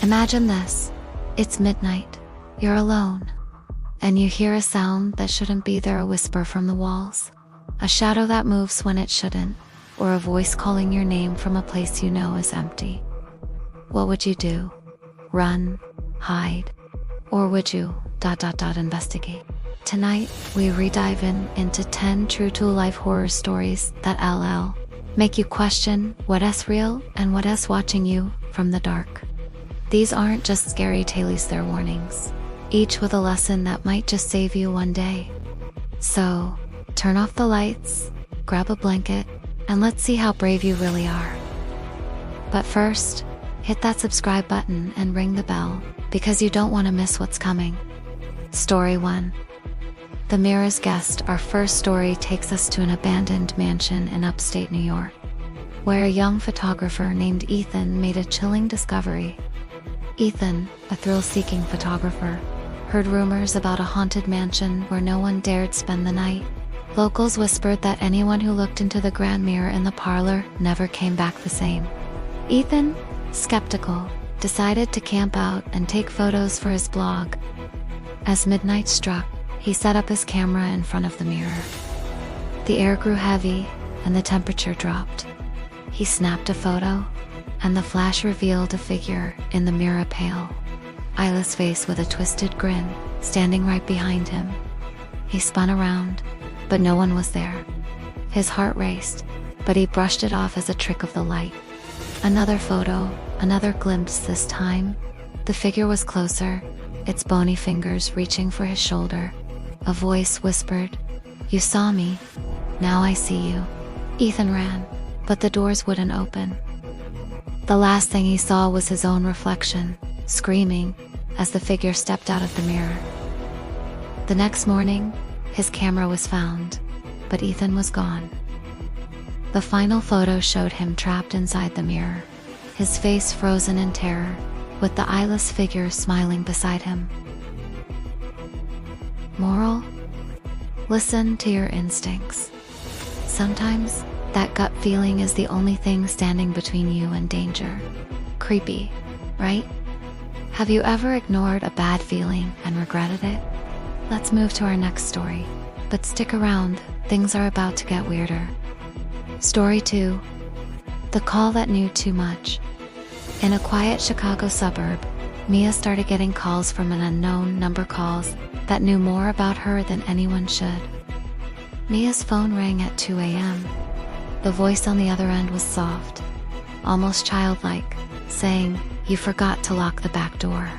Imagine this. It's midnight. You're alone. And you hear a sound that shouldn't be there, a whisper from the walls. A shadow that moves when it shouldn't. Or a voice calling your name from a place you know is empty. What would you do? Run? Hide? Or would you... investigate? Tonight, we re-dive into 10 true-to-life horror stories that make you question what's real and what's watching you from the dark. These aren't just scary tales, they're warnings, each with a lesson that might just save you one day. So, turn off the lights, grab a blanket, and let's see how brave you really are. But first, hit that subscribe button and ring the bell, because you don't want to miss what's coming. Story 1. The Mirror's Guest. Our first story takes us to an abandoned mansion in upstate New York, where a young photographer named Ethan made a chilling discovery. Ethan, a thrill-seeking photographer, heard rumors about a haunted mansion where no one dared spend the night. Locals whispered that anyone who looked into the grand mirror in the parlor never came back the same. Ethan, skeptical, decided to camp out and take photos for his blog. As midnight struck, he set up his camera in front of the mirror. The air grew heavy and the temperature dropped. He snapped a photo, and the flash revealed a figure in the mirror, pale, eyeless face with a twisted grin, standing right behind him. He spun around, but no one was there. His heart raced, but he brushed it off as a trick of the light. Another photo, another glimpse. This time, the figure was closer, its bony fingers reaching for his shoulder. A voice whispered, "You saw me. Now I see you." Ethan ran, but the doors wouldn't open. The last thing he saw was his own reflection, screaming, as the figure stepped out of the mirror. The next morning, his camera was found, but Ethan was gone. The final photo showed him trapped inside the mirror, his face frozen in terror, with the eyeless figure smiling beside him. Moral? Listen to your instincts. Sometimes, that gut feeling is the only thing standing between you and danger. Creepy, right? Have you ever ignored a bad feeling and regretted it? Let's move to our next story. But stick around, things are about to get weirder. Story 2. The Call That Knew Too Much. In a quiet Chicago suburb, Mia started getting calls from an unknown number, calls that knew more about her than anyone should. Mia's phone rang at 2 a.m. The voice on the other end was soft, almost childlike, saying, "You forgot to lock the back door."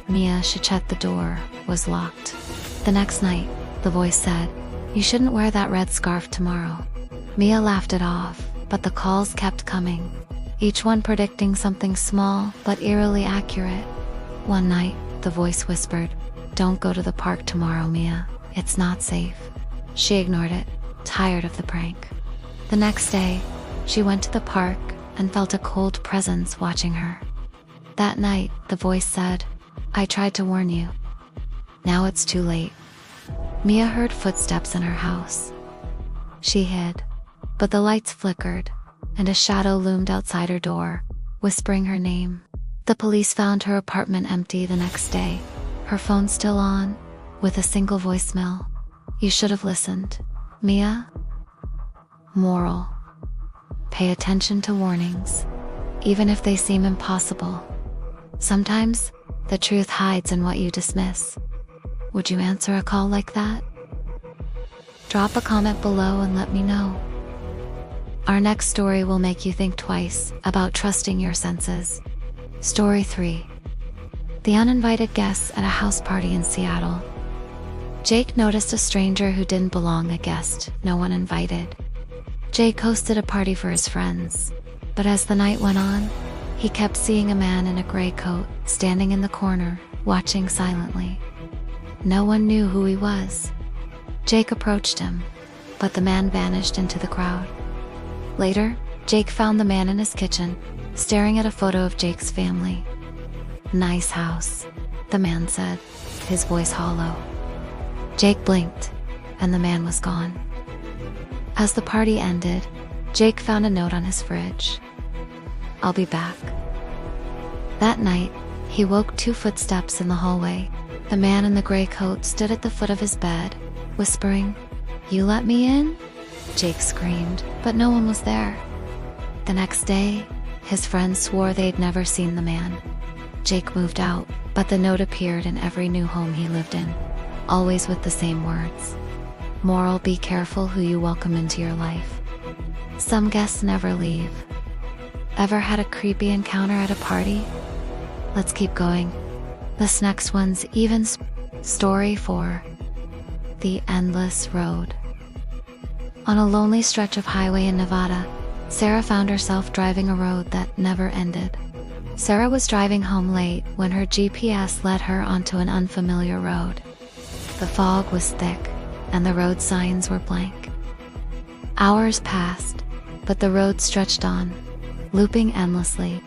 Mia should check the door was locked. The next night, the voice said, "You shouldn't wear that red scarf tomorrow." Mia laughed it off, but the calls kept coming, each one predicting something small but eerily accurate. One night, the voice whispered, "Don't go to the park tomorrow, Mia. It's not safe." She ignored it, tired of the prank. The next day, she went to the park and felt a cold presence watching her. That night, the voice said, "I tried to warn you. Now it's too late." Mia heard footsteps in her house. She hid, but the lights flickered, and a shadow loomed outside her door, whispering her name. The police found her apartment empty the next day, her phone still on, with a single voicemail. "You should have listened, Mia." Moral: pay attention to warnings, even if they seem impossible. Sometimes, the truth hides in what you dismiss. Would you answer a call like that? Drop a comment below and let me know. Our next story will make you think twice about trusting your senses. Story 3. The Uninvited Guests at a House Party in Seattle. Jake noticed a stranger who didn't belong, a guest no one invited. Jake hosted a party for his friends, but as the night went on, he kept seeing a man in a gray coat standing in the corner, watching silently. No one knew who he was. Jake approached him, but the man vanished into the crowd. Later, Jake found the man in his kitchen, staring at a photo of Jake's family. "Nice house," the man said, his voice hollow. Jake blinked, and the man was gone. As the party ended, Jake found a note on his fridge. "I'll be back." That night, He woke two footsteps in the hallway. The man in the gray coat stood at the foot of his bed, whispering, "You let me in?" Jake screamed, but no one was there. The next day, his friends swore they'd never seen the man. Jake moved out, but the note appeared in every new home he lived in, always with the same words. Moral: be careful who you welcome into your life. Some guests never leave. Ever had a creepy encounter at a party? Let's keep going. This next one's even. Story 4. The Endless Road. On a lonely stretch of highway in Nevada, Sarah found herself driving a road that never ended. Sarah was driving home late when her GPS led her onto an unfamiliar road. The fog was thick, and the road signs were blank. Hours passed, but the road stretched on, looping endlessly.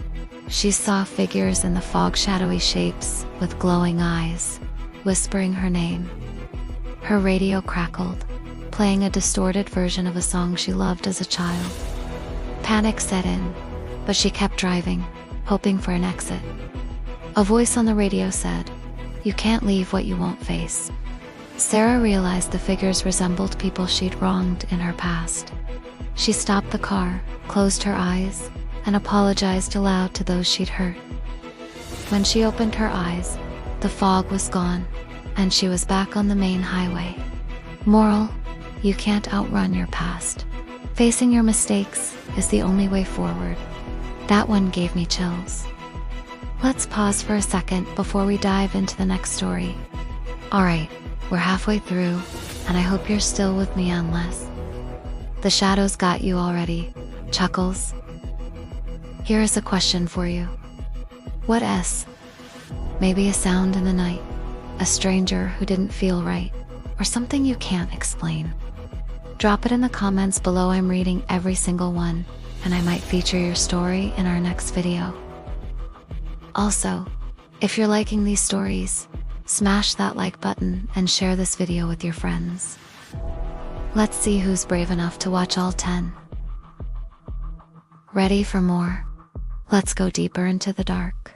She saw figures in the fog, shadowy shapes with glowing eyes, whispering her name. Her radio crackled, playing a distorted version of a song she loved as a child. Panic set in, but she kept driving, hoping for an exit. A voice on the radio said, "You can't leave what you won't face." Sarah realized the figures resembled people she'd wronged in her past. She stopped the car, closed her eyes, and apologized aloud to those she'd hurt. When she opened her eyes, the fog was gone, and she was back on the main highway. Moral: you can't outrun your past. Facing your mistakes is the only way forward. That one gave me chills. Let's pause for a second before we dive into the next story. Alright, we're halfway through, and I hope you're still with me unless the shadows got you already. Chuckles. Here is a question for you. What else? Maybe a sound in the night, a stranger who didn't feel right, or something you can't explain. Drop it in the comments below. I'm reading every single one, and I might feature your story in our next video. Also, if you're liking these stories, smash that like button and share this video with your friends. Let's see who's brave enough to watch all 10. Ready for more? Let's go deeper into the dark.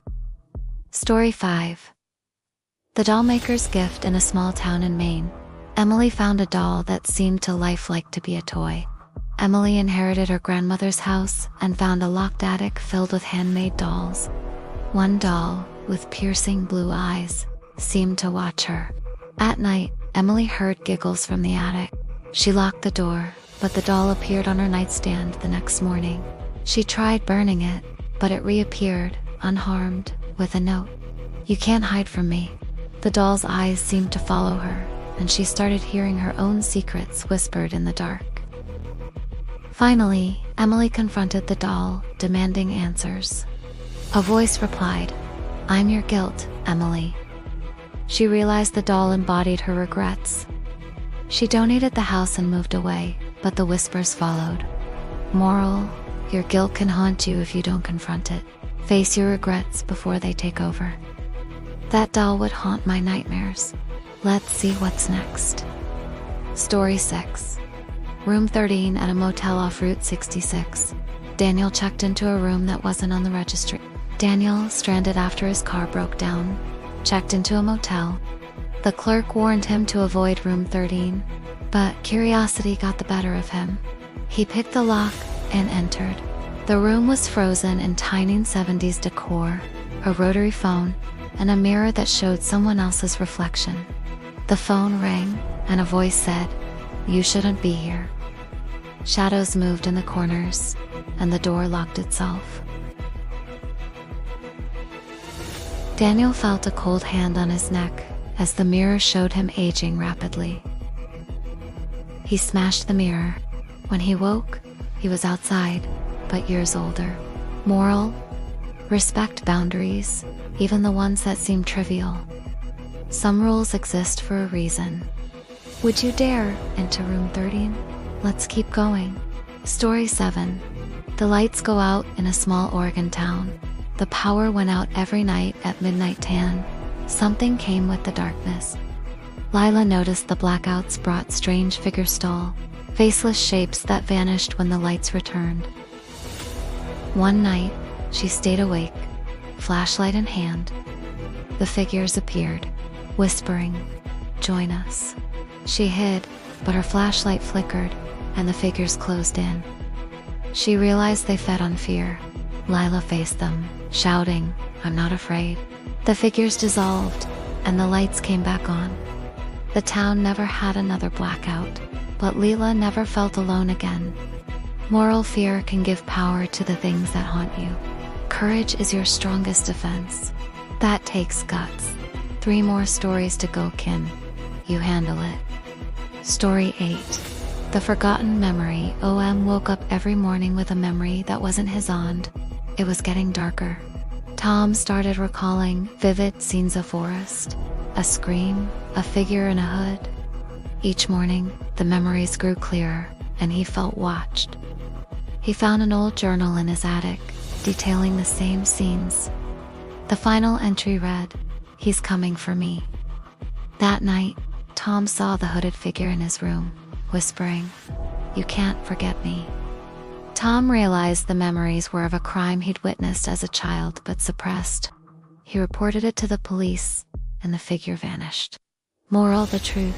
Story 5. The Dollmaker's Gift. In a small town in Maine, Emily found a doll that seemed to lifelike to be a toy. Emily inherited her grandmother's house and found a locked attic filled with handmade dolls. One doll, with piercing blue eyes, seemed to watch her. At night, Emily heard giggles from the attic. She locked the door, but the doll appeared on her nightstand the next morning. She tried burning it, but it reappeared, unharmed, with a note. "You can't hide from me." The doll's eyes seemed to follow her, and she started hearing her own secrets whispered in the dark. Finally, Emily confronted the doll, demanding answers. A voice replied, "I'm your guilt, Emily." She realized the doll embodied her regrets. She donated the house and moved away, but the whispers followed. Moral: your guilt can haunt you if you don't confront it. Face your regrets before they take over. That doll would haunt my nightmares. Let's see what's next. Story 6. Room 13 at a motel off Route 66. Daniel checked into a room that wasn't on the registry. Daniel, stranded after his car broke down, checked into a motel. The clerk warned him to avoid room 13, but curiosity got the better of him. He picked the lock and entered. The room was frozen in tiny 70s decor, a rotary phone, and a mirror that showed someone else's reflection. The phone rang, and a voice said, "You shouldn't be here." Shadows moved in the corners, and the door locked itself. Daniel felt a cold hand on his neck as the mirror showed him aging rapidly. He smashed the mirror. When he woke, he was outside, but years older. Moral: respect boundaries, even the ones that seem trivial. Some rules exist for a reason. Would you dare enter room 13? Let's keep going. Story 7. The lights go out in a small Oregon town. The power went out every night at midnight. Something came with the darkness. Lila noticed the blackouts brought strange figures, tall, faceless shapes that vanished when the lights returned. One night, she stayed awake, flashlight in hand, the figures appeared, whispering, "Join us." She hid, but her flashlight flickered, and the figures closed in. She realized they fed on fear. Lila faced them, shouting, "I'm not afraid." The figures dissolved, and the lights came back on. The town never had another blackout, but Lila never felt alone again. Moral fear can give power to the things that haunt you. Courage is your strongest defense. That takes guts. 3 more stories to go, Kim. You handle it. Story 8. The Forgotten Memory. OM woke up every morning with a memory that wasn't his own. It was getting darker. Tom started recalling vivid scenes of forest, a scream, a figure in a hood. Each morning, the memories grew clearer, and he felt watched. He found an old journal in his attic, detailing the same scenes. The final entry read, "He's coming for me." That night, Tom saw the hooded figure in his room, whispering, "You can't forget me." Tom realized the memories were of a crime he'd witnessed as a child but suppressed. He reported it to the police, and the figure vanished. Moral: the truth,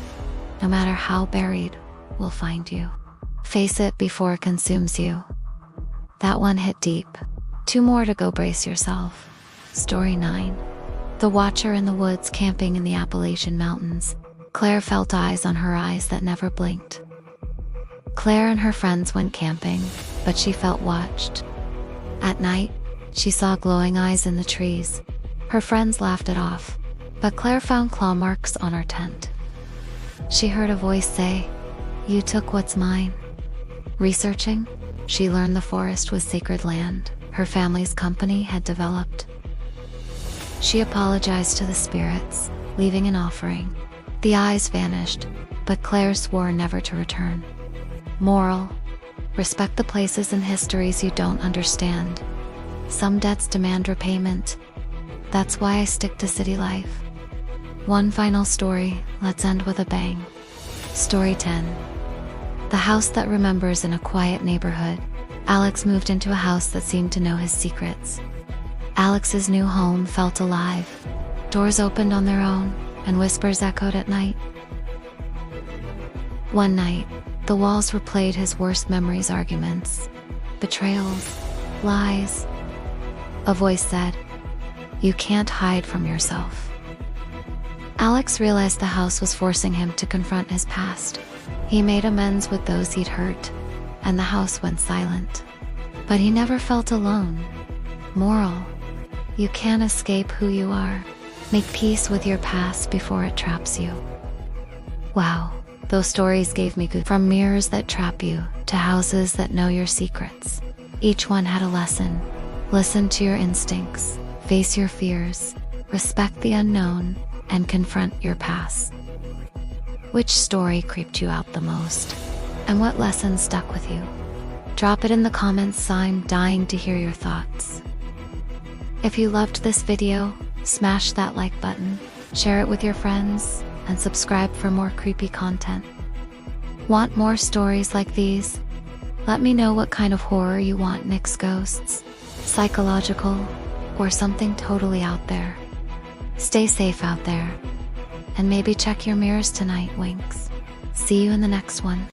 no matter how buried, will find you. Face it before it consumes you. That one hit deep. 2 more to go, brace yourself. Story 9. The Watcher in the Woods. Camping in the Appalachian Mountains, Claire felt eyes on her eyes that never blinked. Claire and her friends went camping, but she felt watched. At night, she saw glowing eyes in the trees. Her friends laughed it off, but Claire found claw marks on her tent. She heard a voice say, "You took what's mine." Researching, she learned the forest was sacred land her family's company had developed. She apologized to the spirits, leaving an offering. The eyes vanished, but Claire swore never to return. Moral: respect the places and histories you don't understand. Some debts demand repayment. That's why I stick to city life. One final story, let's end with a bang. Story 10. The House That Remembers. In a quiet neighborhood, Alex moved into a house that seemed to know his secrets. Alex's new home felt alive. Doors opened on their own, and whispers echoed at night. One night, the walls replayed his worst memories: arguments, betrayals, lies. A voice said, "You can't hide from yourself." Alex realized the house was forcing him to confront his past. He made amends with those he'd hurt, and the house went silent. But he never felt alone. Moral: you can't escape who you are. Make peace with your past before it traps you. Wow, those stories gave me good. From mirrors that trap you to houses that know your secrets. Each one had a lesson. Listen to your instincts, face your fears, respect the unknown, and confront your past. Which story creeped you out the most? And what lesson stuck with you? Drop it in the comments. I'm dying to hear your thoughts. If you loved this video, smash that like button, share it with your friends, and subscribe for more creepy content. Want more stories like these? Let me know what kind of horror you want next. Ghosts, psychological, or something totally out there. Stay safe out there, and maybe check your mirrors tonight. Winks. See you in the next one.